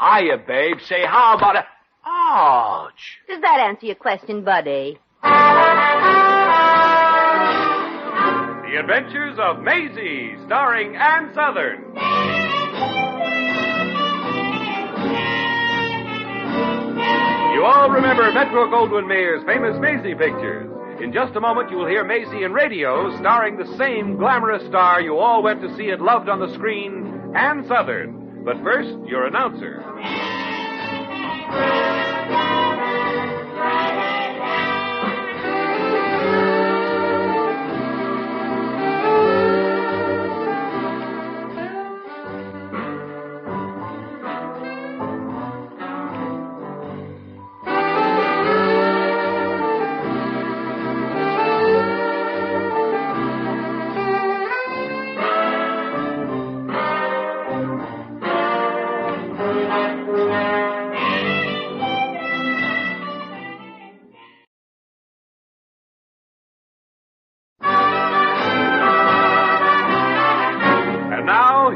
Hiya, babe. Say, how about a... Ouch. Does that answer your question, buddy? The Adventures of Maisie, starring Ann Sothern. You all remember Metro-Goldwyn-Mayer's famous Maisie pictures. In just a moment, you will hear Maisie in radio, starring the same glamorous star you all went to see and loved on the screen, Ann Sothern. But first, your announcer.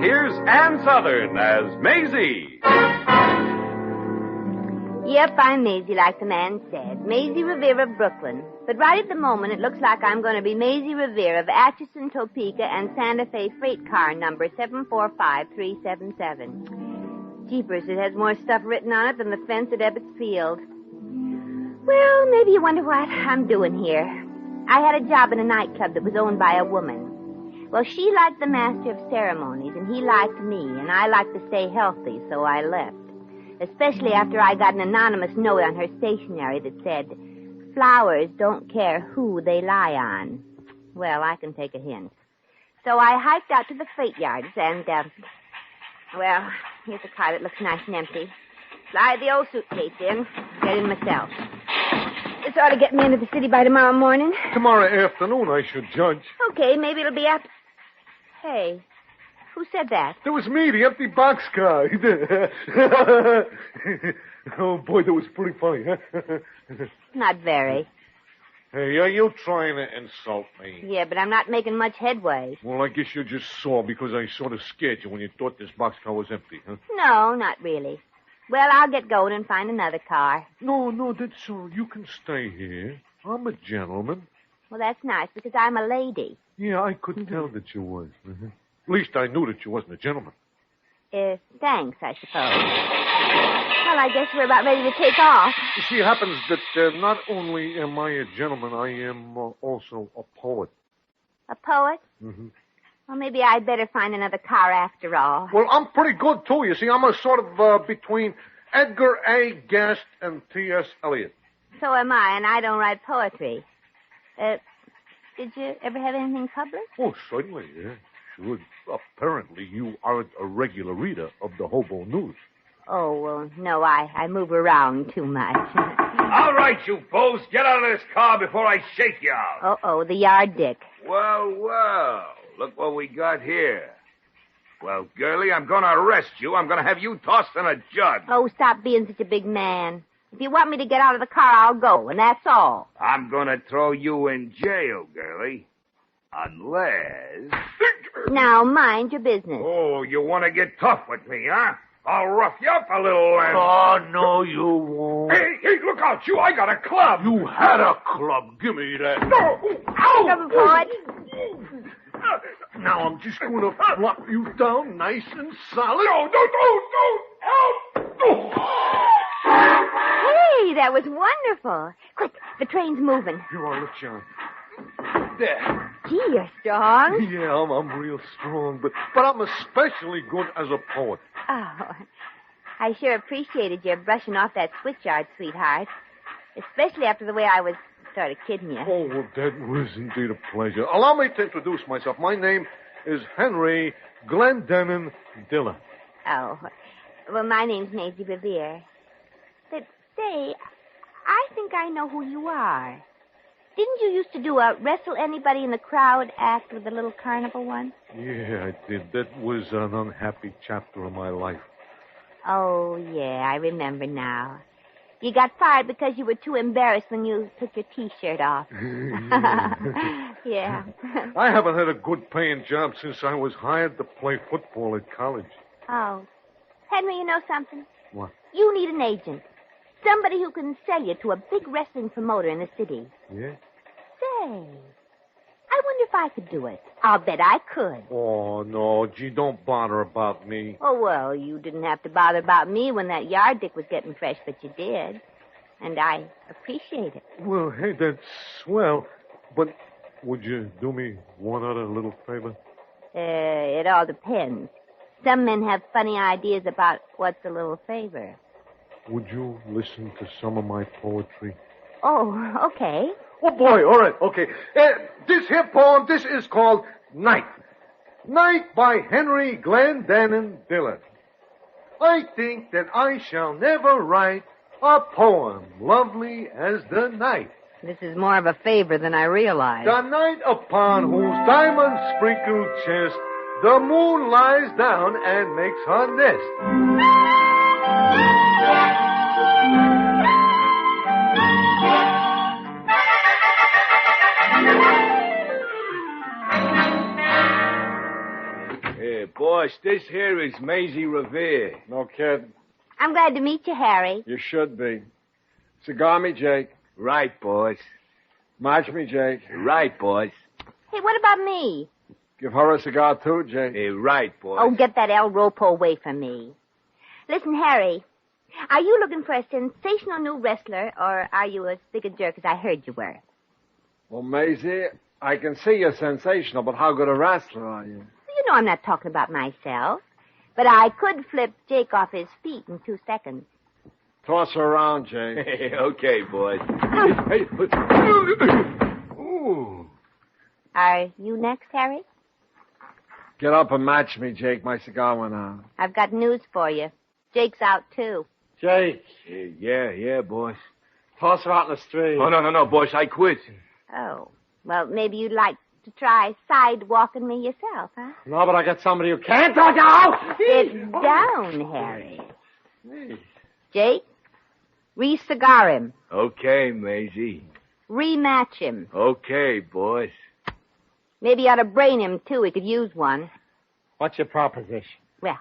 Here's Ann Sothern as Maisie. Yep, I'm Maisie, like the man said. Maisie Revere of Brooklyn. But right at the moment, it looks like I'm going to be Maisie Revere of Atchison, Topeka, and Santa Fe freight car number 745377. Jeepers, it has more stuff written on it than the fence at Ebbets Field. Well, maybe you wonder what I'm doing here. I had a job in a nightclub that was owned by a woman. Well, she liked the master of ceremonies, and he liked me, and I liked to stay healthy, so I left. Especially after I got an anonymous note on her stationery that said, "Flowers don't care who they lie on." Well, I can take a hint. So I hiked out to the freight yards, and, well, here's a car that looks nice and empty. Slide the old suitcase in, get in myself. This ought to get me into the city by tomorrow morning. Tomorrow afternoon, I should judge. Okay, maybe it'll be after... Hey, who said that? That was me, the empty boxcar. Oh, boy, that was pretty funny, huh? Not very. Hey, are you trying to insult me? Yeah, but I'm not making much headway. Well, I guess you just saw because I sort of scared you when you thought this boxcar was empty, huh? No, not really. Well, I'll get going and find another car. No, that's all. You can stay here. I'm a gentleman. Well, that's nice, because I'm a lady. Yeah, I could tell that you was. Mm-hmm. At least I knew that you wasn't a gentleman. Thanks, I suppose. Well, I guess we're about ready to take off. You see, it happens that not only am I a gentleman, I am also a poet. A poet? Mm-hmm. Well, maybe I'd better find another car after all. Well, I'm pretty good, too. You see, I'm a sort of between Edgar A. Guest and T.S. Eliot. So am I, and I don't write poetry. Did you ever have anything published? Oh, certainly, yeah. Sure. Apparently, you aren't a regular reader of the Hobo News. Oh, well, no, I move around too much. All right, you fools, get out of this car before I shake you out. Uh-oh, the yard dick. Well, look what we got here. Well, girlie, I'm going to arrest you. I'm going to have you tossed in a jug. Oh, stop being such a big man. If you want me to get out of the car, I'll go, and that's all. I'm going to throw you in jail, girlie. Unless... Now, mind your business. Oh, you want to get tough with me, huh? I'll rough you up a little and... Oh, no, you won't. Hey, look out, you. I got a club. You had a club. Give me that. No! Ow! Come forward. Now I'm just going to flop you down nice and solid. No! Help! Hey, that was wonderful. Quick, the train's moving. Here, I'll let you on. There. Gee, you're strong. Yeah, I'm real strong, but I'm especially good as a poet. Oh, I sure appreciated your brushing off that switchyard, sweetheart. Especially after the way I was sort of kidding you. Oh, well, that was indeed a pleasure. Allow me to introduce myself. My name is Henry Glendenning Diller. Oh, well, my name's Maisie Revere. But, say, I think I know who you are. Didn't you used to do a wrestle anybody in the crowd act with the little carnival one? Yeah, I did. That was an unhappy chapter of my life. Oh, yeah, I remember now. You got fired because you were too embarrassed when you took your T-shirt off. Yeah. I haven't had a good paying job since I was hired to play football at college. Oh. Henry, you know something? What? You need an agent. Somebody who can sell you to a big wrestling promoter in the city. Yeah? Say, I wonder if I could do it. I'll bet I could. Oh, no. Gee, don't bother about me. Oh, well, you didn't have to bother about me when that yard dick was getting fresh, but you did. And I appreciate it. Well, hey, that's swell. But would you do me one other little favor? It all depends. Some men have funny ideas about what's a little favor. Would you listen to some of my poetry? Oh, okay. Oh, boy, all right, okay. This here poem, this is called Night. Night by Henry Glendenning Dillon. I think that I shall never write a poem lovely as the night. This is more of a favor than I realized. The night upon whose diamond-sprinkled chest the moon lies down and makes her nest. Boss, this here is Maisie Revere. No kidding. I'm glad to meet you, Harry. You should be. Cigar me, Jake. Right, boss. Match me, Jake. Right, boss. Hey, what about me? Give her a cigar, too, Jake. Right, boss. Oh, get that El Ropo away from me. Listen, Harry, are you looking for a sensational new wrestler, or are you as big a jerk as I heard you were? Well, Maisie, I can see you're sensational, but how good a wrestler are you? You know I'm not talking about myself, but I could flip Jake off his feet in 2 seconds. Toss her around, Jake. Okay, boss. Ooh. Are you next, Harry? Get up and match me, Jake. My cigar went out. I've got news for you. Jake's out, too. Jake, Yeah, boss. toss her out in the street. Oh, no, boss. I quit. Oh, well, maybe you'd like to try sidewalking me yourself, huh? No, but I got somebody who can't toss her out. Sit down, Harry. Jake, re-cigar him. Okay, Maisie. Rematch him. Okay, boss. Maybe you ought to brain him, too. He could use one. What's your proposition? Well,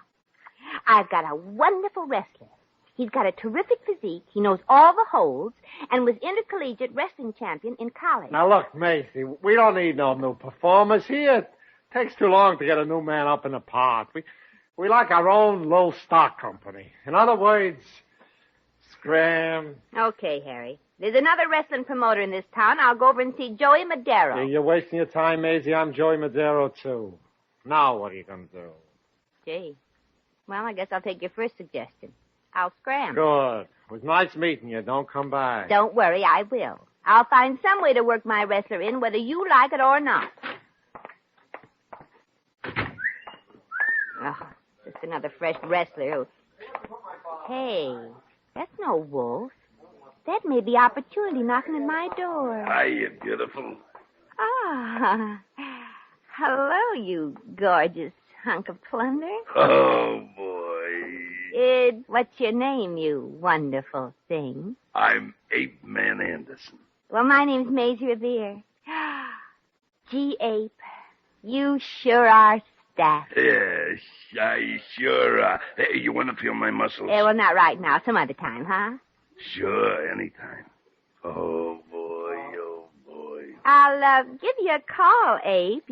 I've got a wonderful wrestler. He's got a terrific physique. He knows all the holds and was intercollegiate wrestling champion in college. Now, look, Macy, we don't need no new performers here. It takes too long to get a new man up in the park. We like our own low stock company. In other words, scram. Okay, Harry. There's another wrestling promoter in this town. I'll go over and see Joey Madero. Yeah, you're wasting your time, Maisie. I'm Joey Madero, too. Now what are you going to do? Gee. Well, I guess I'll take your first suggestion. I'll scram. Good. It was nice meeting you. Don't come back. Don't worry, I will. I'll find some way to work my wrestler in, whether you like it or not. Oh, just another fresh wrestler who... Hey, that's no wolf. That may be opportunity knocking at my door. Hiya, beautiful. Ah, hello, you gorgeous hunk of plunder. Oh, boy. What's your name, you wonderful thing? I'm Ape Man Anderson. Well, my name's Maisie Revere. Gee, Ape, you sure are stacked. Yes, I sure are. Hey, you want to feel my muscles? Well, not right now. Some other time, huh? Sure, anytime. Oh, boy. I'll give you a call, Ape.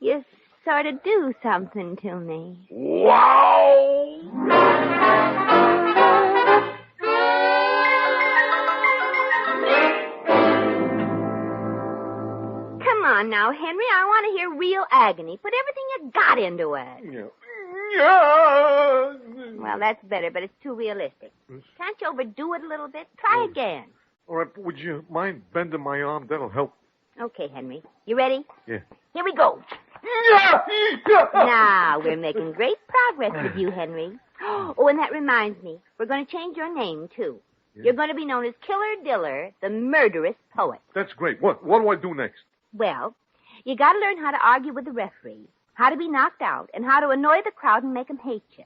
You sort of do something to me. Wow! Come on now, Henry. I want to hear real agony. Put everything you got into it. Yeah. Well, that's better, but it's too realistic. Can't you overdo it a little bit? Try again. All right, would you mind bending my arm? That'll help. Okay, Henry. You ready? Yeah. Here we go. Now, we're making great progress with you, Henry. Oh, and that reminds me. We're going to change your name, too. Yeah. You're going to be known as Killer Diller, the Murderous Poet. That's great. What do I do next? Well, you got to learn how to argue with the referee, how to be knocked out, and how to annoy the crowd and make them hate you.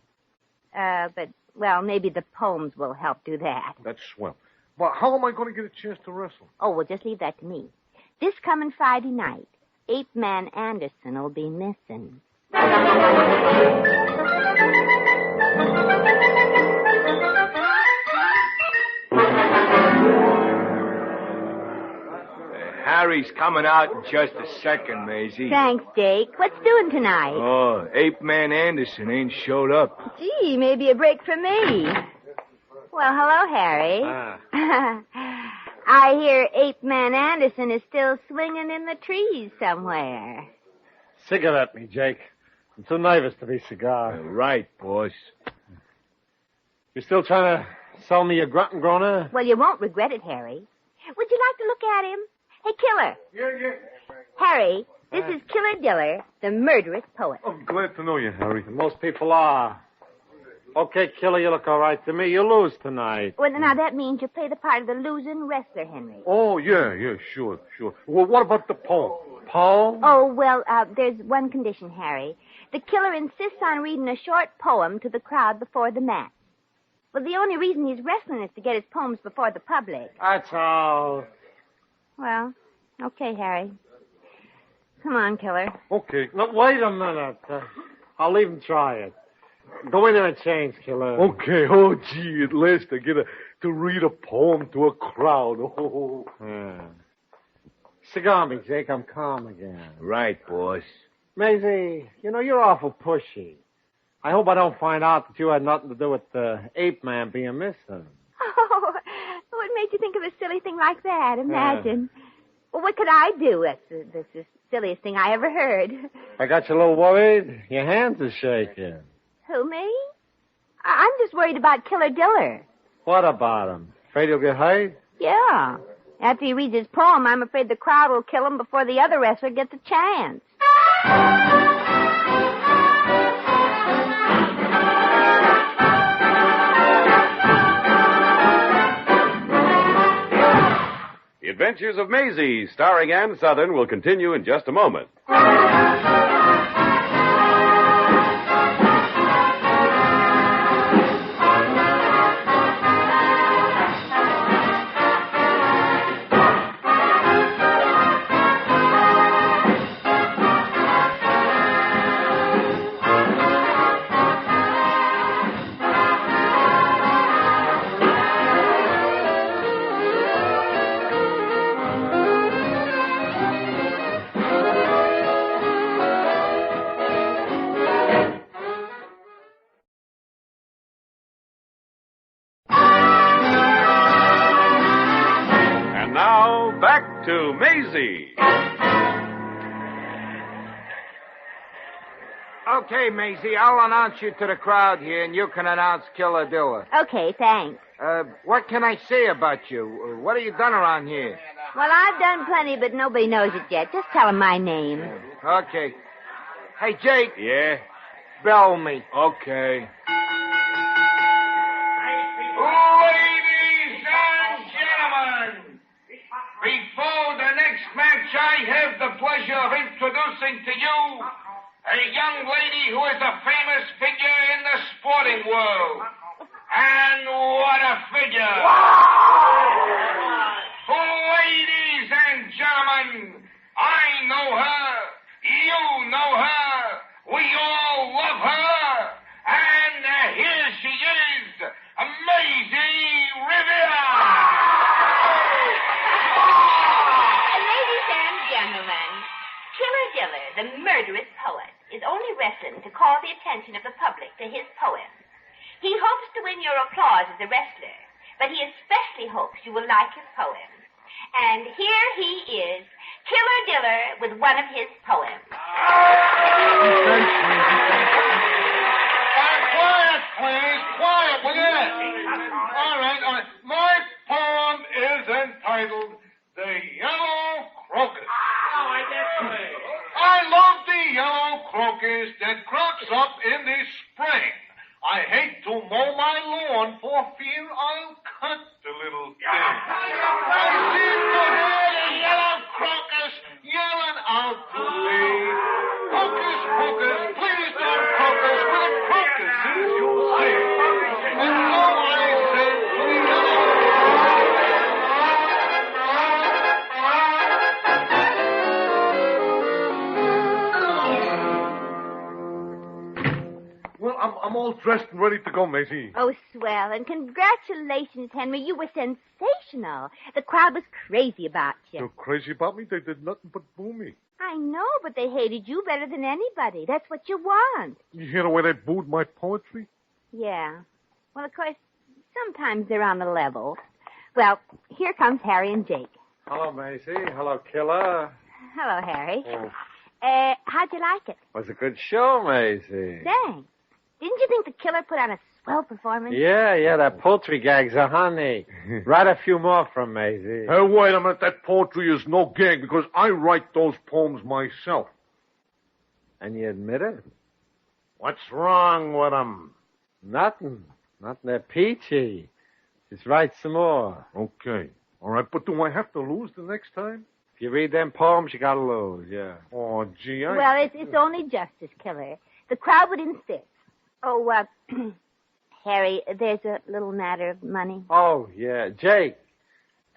Well, maybe the poems will help do that. That's swell. But how am I going to get a chance to wrestle? Oh, well, just leave that to me. This coming Friday night, Ape Man Anderson will be missing. Harry's coming out in just a second, Maisie. Thanks, Jake. What's doing tonight? Oh, Ape Man Anderson ain't showed up. Gee, maybe a break for me. Well, hello, Harry. I hear Ape Man Anderson is still swinging in the trees somewhere. Cigarette me, Jake. I'm too nervous to be cigar. Right, boss. You still trying to sell me a grunt and groaner? Well, you won't regret it, Harry. Would you like to look at him? Hey, Killer. Yeah. Harry, this is Killer Diller, the murderous poet. I'm glad to know you, Harry. Most people are. Okay, Killer, you look all right to me. You lose tonight. Well, now that means you play the part of the losing wrestler, Henry. Oh, yeah, sure. Well, what about the poem? Poem? Oh, well, there's one condition, Harry. The killer insists on reading a short poem to the crowd before the match. Well, the only reason he's wrestling is to get his poems before the public. That's all. Well, okay, Harry. Come on, Killer. Okay. No, wait a minute. I'll even try it. Go in there and change, Killer. Okay. Oh, gee, at last I get to read a poem to a crowd. Oh. Yeah. Cigar me, Jake. I'm calm again. Right, boss. Maisie, you're awful pushy. I hope I don't find out that you had nothing to do with the ape man being missing. Oh, what made you think of a silly thing like that? Imagine. Well, what could I do? That's the silliest thing I ever heard. I got you a little worried. Your hands are shaking. Who, me? I'm just worried about Killer Diller. What about him? Afraid he'll get hurt? Yeah. After he reads his poem, I'm afraid the crowd will kill him before the other wrestler gets a chance. The Adventures of Maisie, starring Ann Southern, will continue in just a moment. Back to Maisie. Okay, Maisie, I'll announce you to the crowd here, and you can announce Killer Diller. Okay, thanks. What can I say about you? What have you done around here? Well, I've done plenty, but nobody knows it yet. Just tell 'em my name. Okay. Hey, Jake. Yeah? Bell me. Okay. Ladies and gentlemen, before the next match, I have the pleasure of introducing to you a young lady who is a famous figure in the sporting world. And what a figure! Ladies and gentlemen, I know her, you know her, we all love her, and here she is, Maisie Rivera! Ladies and gentlemen, Killer Diller, the murderous poet, is only wrestling to call the attention of the public to his poem. He hopes to win your applause as a wrestler, but he especially hopes you will like his poem. And here he is, Killer Diller, with one of his poems. Quiet, please. Quiet, will you? All right. My poem is entitled The Yellow Crocus. I love the yellow crocus that crops up in the spring. I hate to mow my lawn for fear I'll cut the little thing. I seem to hear the yellow crocus yelling out to me. Crocus, crocus, please don't crocus with crocuses you sing. And so I said to the yellow Well, I'm all dressed and ready to go, Maisie. Oh, swell. And congratulations, Henry. You were sensational. The crowd was crazy about you. They're crazy about me? They did nothing but boo me. I know, but they hated you better than anybody. That's what you want. You hear the way they booed my poetry? Yeah. Well, of course, sometimes they're on the level. Well, here comes Harry and Jake. Hello, Maisie. Hello, Killer. Hello, Harry. Oh. How'd you like it? It was a good show, Maisie. Thanks. Didn't you think the Killer put on a swell performance? Yeah, that poultry gag's a honey. Write a few more from Maisie. Hey, wait a minute. That poetry is no gag because I write those poems myself. And you admit it? What's wrong with them? Nothing. They're peachy. Just write some more. Okay. All right, but do I have to lose the next time? If you read them poems, you gotta lose, yeah. Oh, gee, Well, it's only justice, Killer. The crowd would insist. Oh, Harry, there's a little matter of money. Oh, yeah. Jake,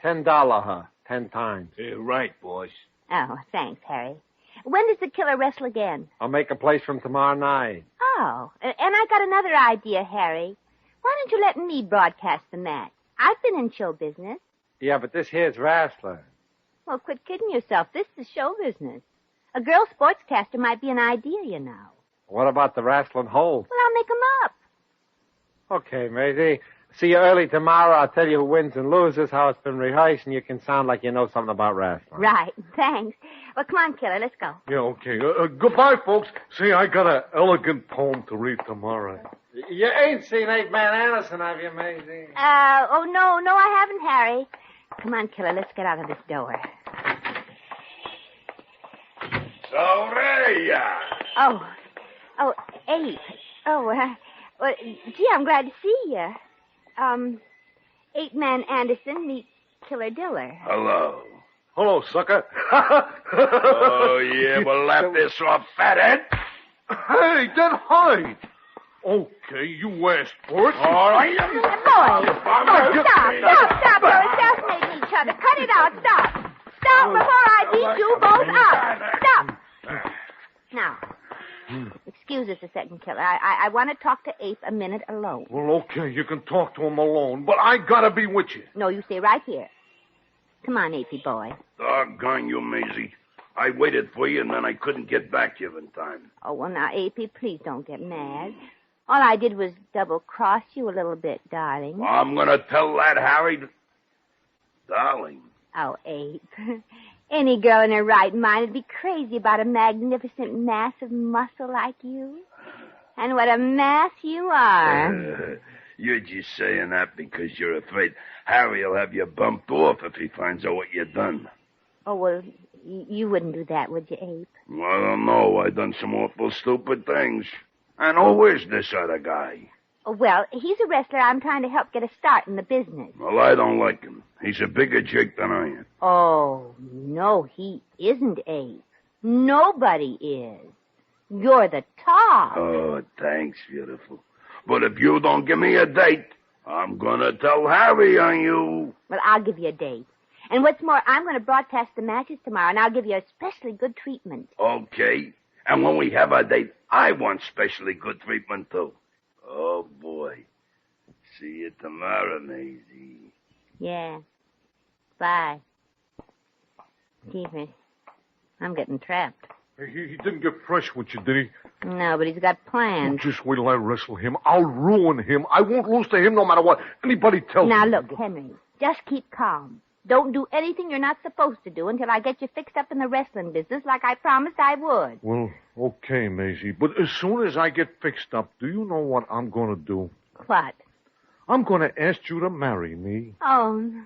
$10, huh? 10 times. Yeah, right, boss. Oh, thanks, Harry. When does the Killer wrestle again? I'll make a place for him tomorrow night. Oh, and I got another idea, Harry. Why don't you let me broadcast the match? I've been in show business. Yeah, but this here's wrestler. Well, quit kidding yourself. This is show business. A girl sportscaster might be an idea, you know. What about the wrestling hold? Well, I'll make 'em up. Okay, Maisie. See you early tomorrow. I'll tell you who wins and loses, how it's been rehearsed, and you can sound like you know something about wrestling. Right, thanks. Well, come on, Killer, let's go. Yeah, okay. Goodbye, folks. See, I got an elegant poem to read tomorrow. You ain't seen 8-Man Anderson, have you, Maisie? Oh, no, I haven't, Harry. Come on, Killer, let's get out of this door. So there you are. Oh, Abe. Well, gee, I'm glad to see you. 8-Man Anderson meet Killer Diller. Hello. Hello, sucker. Oh, yeah, we'll laugh this off, fathead. Hey, then hide. Okay, you asked for it. All right. Boys, stop. You're assassinating each other. Cut it out. Stop before I beat you both up. Stop. Now, excuse us a second, Killer. I want to talk to Ape a minute alone. Well, okay, you can talk to him alone, but I gotta be with you. No, you stay right here. Come on, Apey boy. Doggone you, Maisie. I waited for you, and then I couldn't get back to you in time. Oh, well, now, Apey, please don't get mad. All I did was double-cross you a little bit, darling. Well, I'm going to tell that Harry... Darling. Oh, Ape. Any girl in her right mind would be crazy about a magnificent mass of muscle like you. And what a mass you are. You're just saying that because you're afraid Harry'll have you bumped off if he finds out what you've done. Oh, well, you wouldn't do that, would you, Ape? Well, I don't know. I've done some awful stupid things. And who is this other guy? Oh, well, he's a wrestler I'm trying to help get a start in the business. Well, I don't like him. He's a bigger jerk than I am. Oh, no, he isn't, Ape. Nobody is. You're the top. Oh, thanks, beautiful. But if you don't give me a date, I'm going to tell Harry on you. Well, I'll give you a date. And what's more, I'm going to broadcast the matches tomorrow, and I'll give you especially good treatment. Okay. And when we have our date, I want specially good treatment, too. Oh, boy. See you tomorrow, Maisie. Yeah. Bye. Jeepers. I'm getting trapped. He didn't get fresh with you, did he? No, but he's got plans. Just wait till I wrestle him. I'll ruin him. I won't lose to him no matter what anybody tells me. Now, look, Henry, just keep calm. Don't do anything you're not supposed to do until I get you fixed up in the wrestling business like I promised I would. Well, okay, Maisie. But as soon as I get fixed up, do you know what I'm going to do? What? I'm going to ask you to marry me. Oh, no.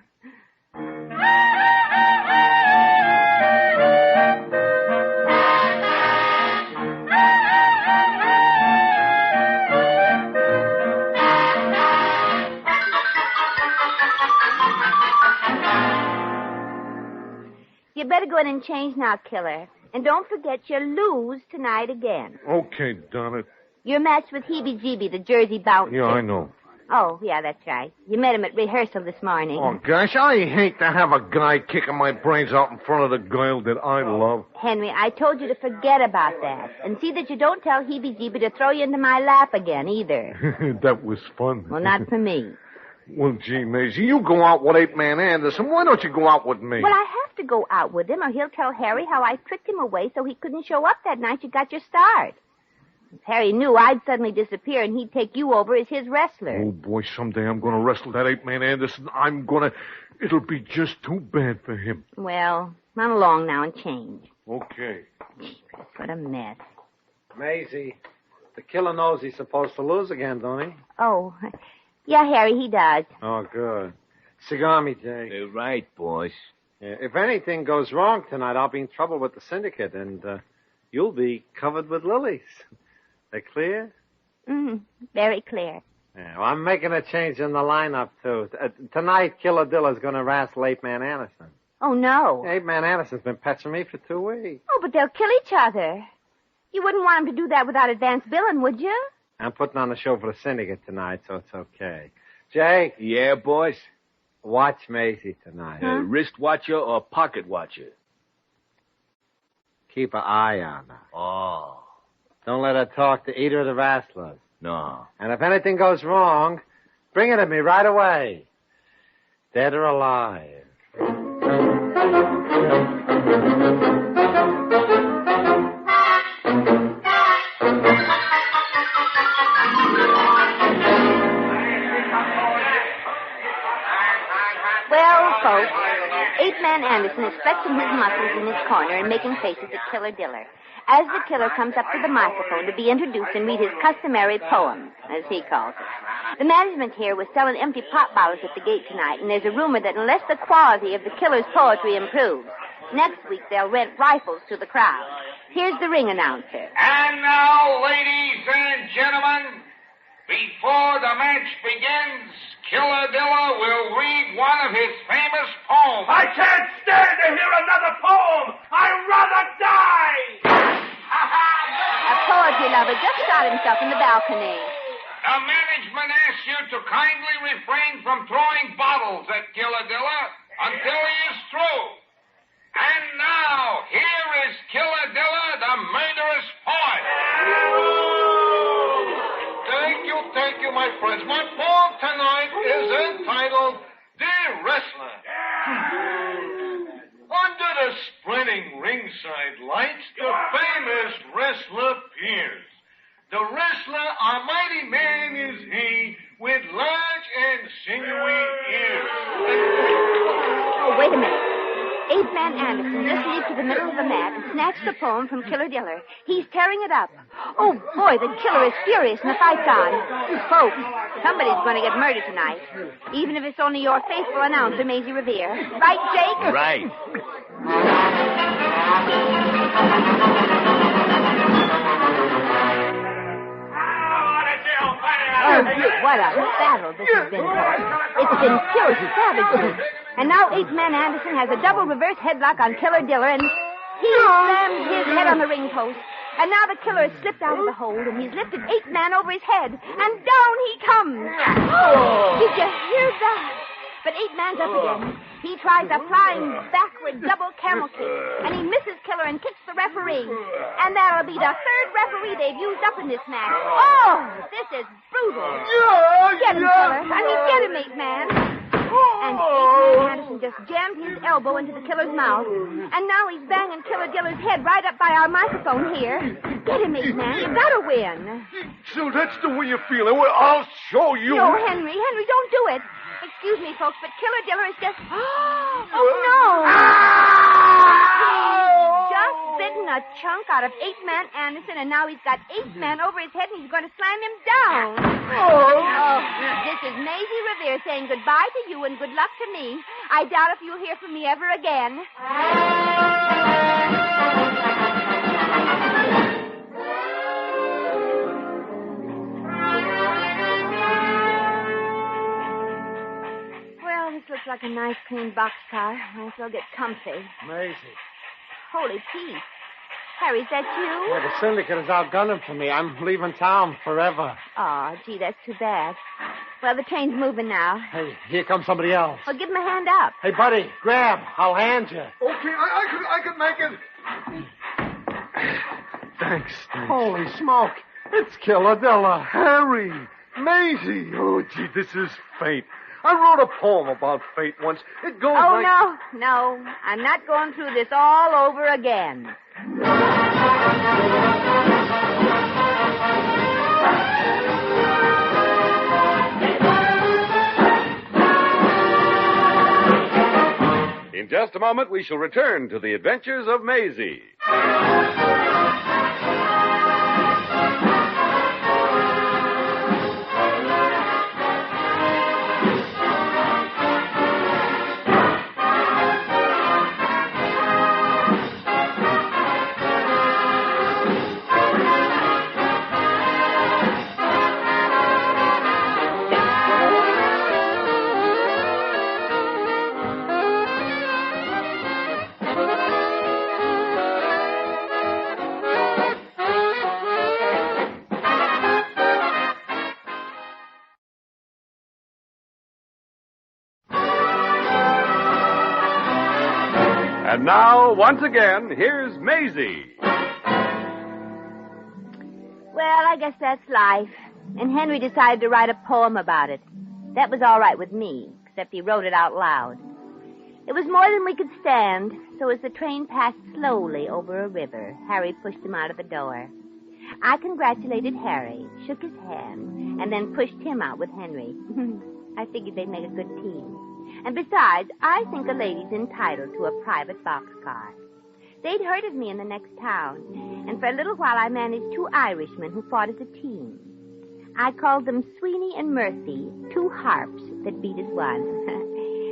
You better go in and change now, Killer. And don't forget you lose tonight again. Okay, darn it. You're matched with Heebie-Jeebie, the Jersey bouncer. Yeah, I know. Oh, yeah, that's right. You met him at rehearsal this morning. Oh, gosh, I hate to have a guy kicking my brains out in front of the girl that I love. Henry, I told you to forget about that. And see that you don't tell Heebie-Jeebie to throw you into my lap again, either. That was fun. Well, not for me. Well, gee, Maisie, you go out with Ape Man Anderson. Why don't you go out with me? Well, I have to go out with him, or he'll tell Harry how I tricked him away so he couldn't show up that night you got your start. If Harry knew I'd suddenly disappear and he'd take you over as his wrestler. Oh, boy, someday I'm going to wrestle that Ape Man Anderson. It'll be just too bad for him. Well, run along now and change. Okay. What a mess. Maisie, the killer knows he's supposed to lose again, don't he? Oh, yeah, Harry, he does. Oh, good. Cigar me, Jay. You're right, boss. Yeah, if anything goes wrong tonight, I'll be in trouble with the syndicate, and you'll be covered with lilies. They clear? Very clear. Yeah, well, I'm making a change in the lineup, too. Tonight, Killer Dilla's going to wrestle Ape Man Anderson. Oh, no. Ape Man Anderson's been petching me for 2 weeks. Oh, but they'll kill each other. You wouldn't want him to do that without advance billing, would you? I'm putting on the show for the syndicate tonight, so it's okay. Jay? Yeah, boss? Watch Maisie tonight. Wrist watcher or pocket watcher? Keep an eye on her. Oh. Don't let her talk to either of the wrestlers. No. And if anything goes wrong, bring it to me right away. Dead or alive. Well, folks, Ape Man Anderson is flexing his muscles in his corner and making faces at Killer Diller. As the killer comes up to the microphone to be introduced and read his customary poem, as he calls it. The management here was selling empty pop bottles at the gate tonight, and there's a rumor that unless the quality of the killer's poetry improves, next week they'll rent rifles to the crowd. Here's the ring announcer. And now, ladies and gentlemen, before the match begins, Killer Diller will read one of his famous poems. I can't stand to hear another poem. I'd rather die. A poetry lover just shot himself in the balcony. The management asks you to kindly refrain from throwing bottles at Killer Diller until he is through. And now, here is Killer Diller, the Murderous Poet. Thank you, my friends. My poem tonight is entitled Dear Wrestler. Under the spreading ringside lights, the famous wrestler appears. The wrestler, a mighty man is he, with large and sinewy ears. Oh, wait a minute. Ape Man Anderson just leaped to the middle of the mat and snatched the poem from Killer Diller. He's tearing it up. Oh, boy, the killer is furious and the fight's on. Folks, somebody's going to get murdered tonight, even if it's only your faithful announcer, Maisie Revere. Right, Jake? Right. Oh, what a battle this has been. It's been pure savagery. And now Ape Man Anderson has a double reverse headlock on Killer Diller, and he slams his head on the ring post. And now the killer has slipped out of the hold, and he's lifted Ape Man over his head, and down he comes. Oh, did you hear that? But Ape Man's up again. He tries a flying backward double camel kick, and he misses Killer and kicks the referee. And that'll be the third referee they've used up in this match. Oh, this is brutal. Get him, Killer. I mean, get him, Ape Man. And Ape Man Anderson just jammed his elbow into the killer's mouth. And now he's banging Killer Diller's head right up by our microphone here. Get him, Ape Man. You've got to win. So that's the way you feel. Well, I'll show you. No, Henry, don't do it. Excuse me, folks, but Killer Diller is just... Oh, no. He's just bitten a chunk out of Ape Man Anderson, and now he's got Ape Man over his head, and he's going to slam him down. Oh, this is Maisie Revere saying goodbye to you and good luck to me. I doubt if you'll hear from me ever again. This looks like a nice, clean boxcar. Might as well get comfy. Maisie. Holy Pete. Harry, is that you? Yeah, the syndicate is out gunning for me. I'm leaving town forever. Oh, gee, that's too bad. Well, the train's moving now. Hey, here comes somebody else. Well, give him a hand up. Hey, buddy, grab. I'll hand you. Okay, I can make it. Thanks. Holy smoke. It's Killadilla. Harry, Maisie. Oh, gee, this is fate. I wrote a poem about fate once. It goes Oh, like... no. I'm not going through this all over again. In just a moment, we shall return to the adventures of Maisie. And now, once again, here's Maisie. Well, I guess that's life. And Henry decided to write a poem about it. That was all right with me, except he wrote it out loud. It was more than we could stand, so as the train passed slowly over a river, Harry pushed him out of the door. I congratulated Harry, shook his hand, and then pushed him out with Henry. I figured they'd make a good team. And besides, I think a lady's entitled to a private boxcar. They'd heard of me in the next town, and for a little while I managed 2 Irishmen who fought as a team. I called them Sweeney and Murphy, 2 harps that beat as one.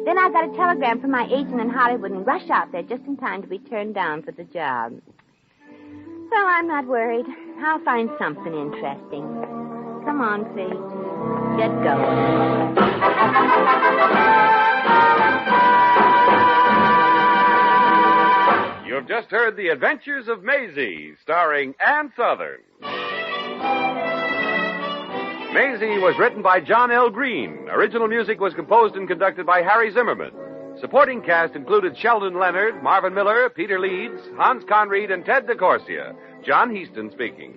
Then I got a telegram from my agent in Hollywood and rushed out there just in time to be turned down for the job. Well, I'm not worried. I'll find something interesting. Come on, Fate. Get going. You have just heard The Adventures of Maisie, starring Ann Southern. Maisie was written by John L. Green. Original music was composed and conducted by Harry Zimmerman. Supporting cast included Sheldon Leonard, Marvin Miller, Peter Leeds, Hans Conried, and Ted DeCorsia. John Heaston speaking.